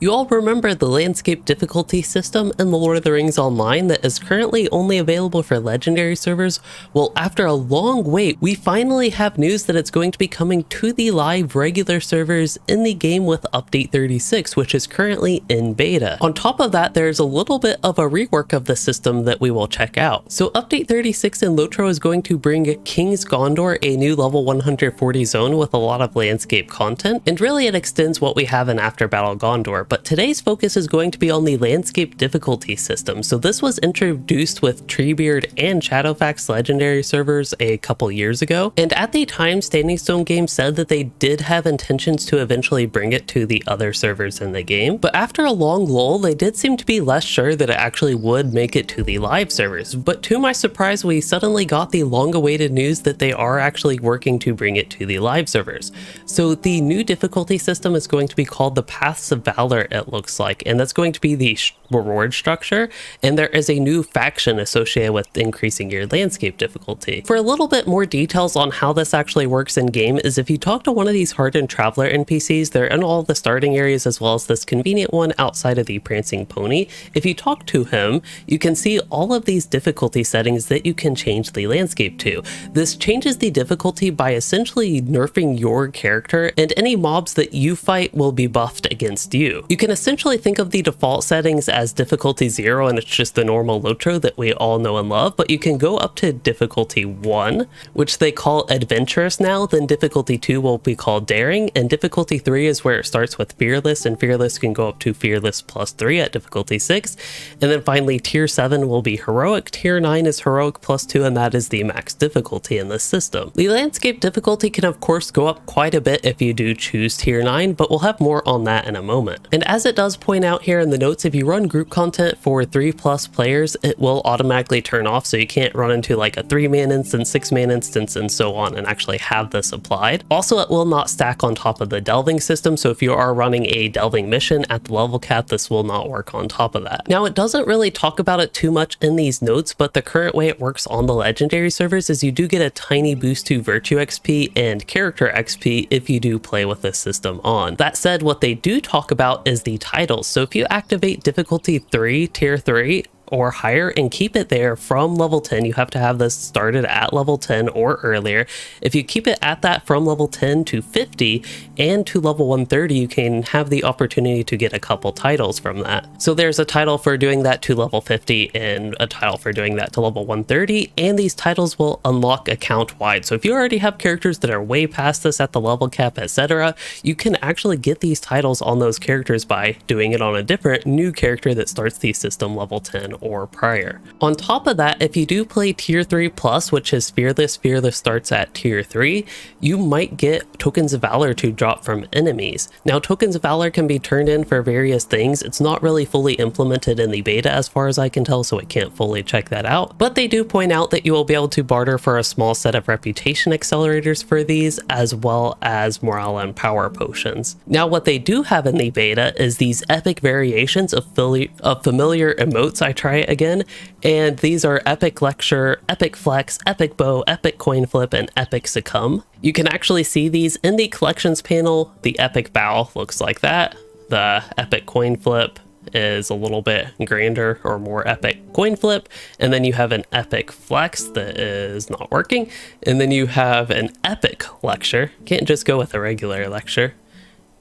You all remember the Lansdacpe difficulty system in The Lord of the Rings Online that is currently only available for legendary servers? Well, after a long wait, we finally have news that it's going to be coming to the live regular servers in the game with Update 36, which is currently in beta. On top of that, there's a little bit of a rework of the system that we will check out. So Update 36 in LOTRO is going to bring King's Gondor, a new level 140 zone with a lot of Lansdacpe content, and really it extends what we have in After Battle Gondor. But today's focus is going to be on the Lansdacpe difficulty system. So this was introduced with Treebeard and Shadowfax legendary servers a couple years ago, and at the time Standing Stone Games said that they did have intentions to eventually bring it to the other servers in the game, but after a long lull they did seem to be less sure that it actually would make it to the live servers. But to my surprise, we suddenly got the long-awaited news that they are actually working to bring it to the live servers. So the new difficulty system is going to be called the Paths of Valor, it looks like, and that's going to be the reward structure, and there is a new faction associated with increasing your Lansdacpe difficulty. For a little bit more details on how this actually works in game is if you talk to one of these hardened traveler NPCs, they're in all the starting areas as well as this convenient one outside of the Prancing Pony. If you talk to him, you can see all of these difficulty settings that you can change the Lansdacpe to. This changes the difficulty by essentially nerfing your character, and any mobs that you fight will be buffed against you. You can essentially think of the default settings as difficulty 0, and it's just the normal LOTRO that we all know and love, but you can go up to difficulty 1, which they call adventurous now, then difficulty 2 will be called daring, and difficulty 3 is where it starts with fearless, and fearless can go up to fearless plus 3 at difficulty 6, and then finally tier 7 will be heroic, tier 9 is heroic plus 2, and that is the max difficulty in this system. The Lansdacpe difficulty can of course go up quite a bit if you do choose tier 9, but we'll have more on that in a moment. And as it does point out here in the notes, if you run group content for 3+ players, it will automatically turn off, so you can't run into like a 3-man instance, 6-man instance, and so on and actually have this applied. Also, it will not stack on top of the delving system, so if you are running a delving mission at the level cap, this will not work on top of that. Now, it doesn't really talk about it too much in these notes, but the current way it works on the legendary servers is you do get a tiny boost to virtue XP and character XP if you do play with this system on. That said, what they do talk about is the titles. So if you activate difficulty 3, tier 3, or higher and keep it there from level 10, you have to have this started at level 10 or earlier. If you keep it at that from level 10 to 50 and to level 130, you can have the opportunity to get a couple titles from that. So there's a title for doing that to level 50 and a title for doing that to level 130, and these titles will unlock account wide. So if you already have characters that are way past this at the level cap, etc., you can actually get these titles on those characters by doing it on a different new character that starts the system level 10 or prior. On top of that, if you do play tier 3 plus, which is fearless starts at tier 3, you might get tokens of valor to drop from enemies. Now, tokens of valor can be turned in for various things. It's not really fully implemented in the beta as far as I can tell, so I can't fully check that out, but they do point out that you will be able to barter for a small set of reputation accelerators for these, as well as morale and power potions. Now, what they do have in the beta is these epic variations of familiar emotes. I try it again, and these are Epic Lecture, Epic Flex, Epic Bow, Epic Coin Flip, and Epic Succumb. You can actually see these in the collections panel. The Epic Bow looks like that. The Epic Coin Flip is a little bit grander or more epic coin flip, and then you have an Epic Flex that is not working, and then you have an Epic Lecture. Can't just go with a regular lecture.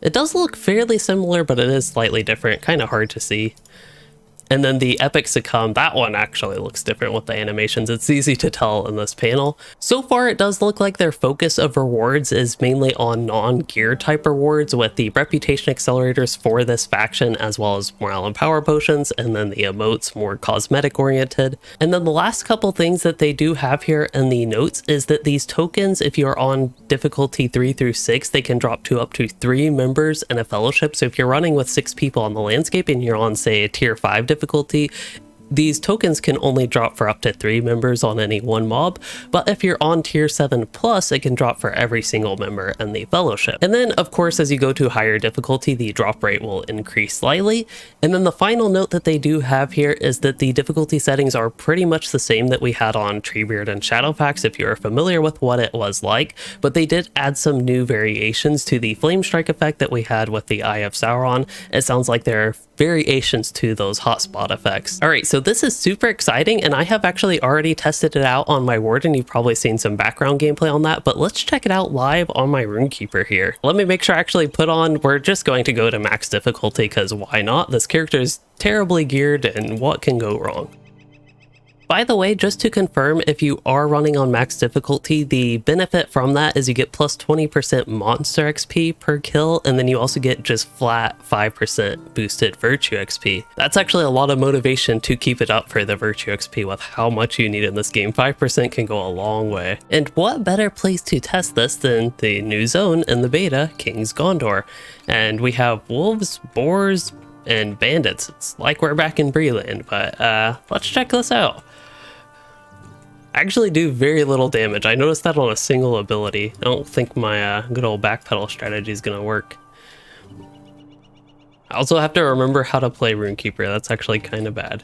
It does look fairly similar, but it is slightly different, kind of hard to see. And then the Epic Succumb, that one actually looks different with the animations. It's easy to tell in this panel. So far, it does look like their focus of rewards is mainly on non-gear type rewards, with the reputation accelerators for this faction, as well as morale and power potions, and then the emotes more cosmetic oriented. And then the last couple things that they do have here in the notes is that these tokens, if you're on difficulty 3 through 6, they can drop to up to 3 members in a fellowship. So if you're running with 6 people on the Lansdacpe and you're on, say, a tier 5 difficulty, These tokens can only drop for up to 3 members on any one mob, but if you're on tier 7 plus, it can drop for every single member in the fellowship. And then of course, as you go to higher difficulty, the drop rate will increase slightly. And then the final note that they do have here is that the difficulty settings are pretty much the same that we had on Treebeard and Shadowfax if you're familiar with what it was like, but they did add some new variations to the Flame Strike effect that we had with the Eye of Sauron. It sounds like there are variations to those hotspot effects. All right, so this is super exciting, and I have actually already tested it out on my Warden. You've probably seen some background gameplay on that, but let's check it out live on my Runekeeper here. Let me make sure I actually put on, we're just going to go to max difficulty because why not? This character is terribly geared, and what can go wrong? By the way, just to confirm, if you are running on max difficulty, the benefit from that is you get plus 20% monster XP per kill, and then you also get just flat 5% boosted virtue XP. That's actually a lot of motivation to keep it up for the virtue XP with how much you need in this game. 5% can go a long way. And what better place to test this than the new zone in the beta, King's Gondor. And we have wolves, boars, and bandits. It's like we're back in Breland, but let's check this out. I actually do very little damage. I noticed that on a single ability. I don't think my good old backpedal strategy is gonna work. I also have to remember how to play Runekeeper. That's actually kind of bad.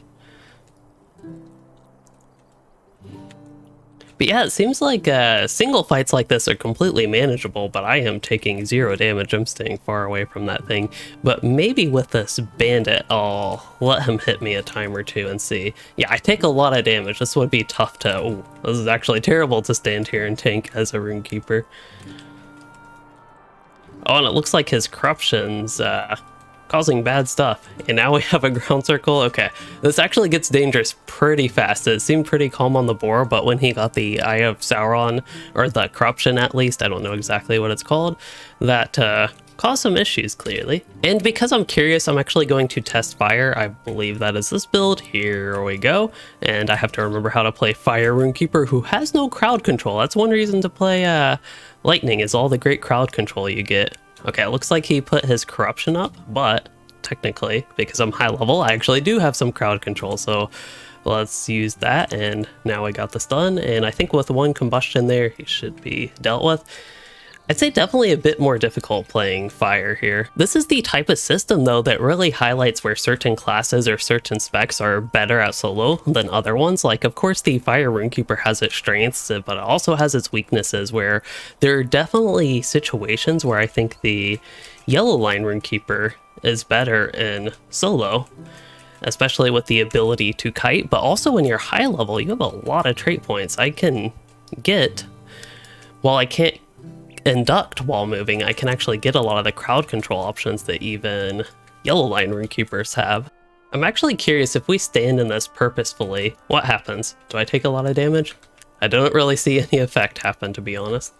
But yeah, it seems like single fights like this are completely manageable, but I am taking 0 damage. I'm staying far away from that thing. But maybe with this bandit, I'll let him hit me a time or two and see. Yeah, I take a lot of damage. This would be tough to... Oh, this is actually terrible to stand here and tank as a Runekeeper. Oh, and it looks like his corruption's causing bad stuff. And now we have a ground circle. Okay, this actually gets dangerous pretty fast. It seemed pretty calm on the board, but when he got the Eye of Sauron, or the corruption at least, I don't know exactly what it's called, that caused some issues clearly. And because I'm curious, I'm actually going to test fire. I believe that is this build. Here we go. And I have to remember how to play Fire Runekeeper, who has no crowd control. That's one reason to play Lightning, is all the great crowd control you get. Okay, it looks like he put his corruption up, but technically, because I'm high level, I actually do have some crowd control, so let's use that, and now we got this done, and I think with one combustion there, he should be dealt with. I'd say definitely a bit more difficult playing fire here. This is the type of system though that really highlights where certain classes or certain specs are better at solo than other ones. Like of course the Fire Runekeeper has its strengths, but it also has its weaknesses, where there are definitely situations where I think the Yellow Line Runekeeper is better in solo, especially with the ability to kite, but also when you're high level, you have a lot of trait points. I can get, while I can't induct while moving, I can actually get a lot of the crowd control options that even Yellow Line Runekeepers have. I'm actually curious, if we stand in this purposefully, what happens? Do I take a lot of damage? I don't really see any effect happen, to be honest.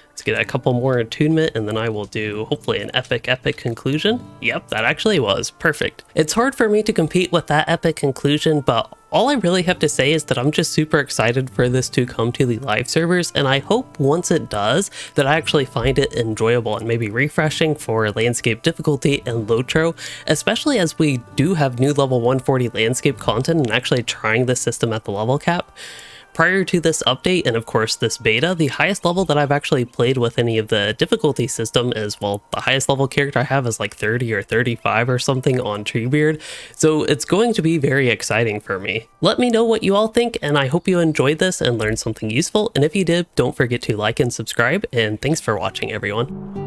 Let's get a couple more attunement, and then I will do hopefully an epic conclusion. Yep, that actually was perfect. It's hard for me to compete with that epic conclusion, but all I really have to say is that I'm just super excited for this to come to the live servers, and I hope once it does that I actually find it enjoyable and maybe refreshing for landscape difficulty and Lotro, especially as we do have new level 140 landscape content and actually trying this system at the level cap. Prior to this update, and of course this beta, the highest level that I've actually played with any of the difficulty system is, well, the highest level character I have is like 30 or 35 or something on Treebeard, so it's going to be very exciting for me. Let me know what you all think, and I hope you enjoyed this and learned something useful, and if you did, don't forget to like and subscribe, and thanks for watching everyone.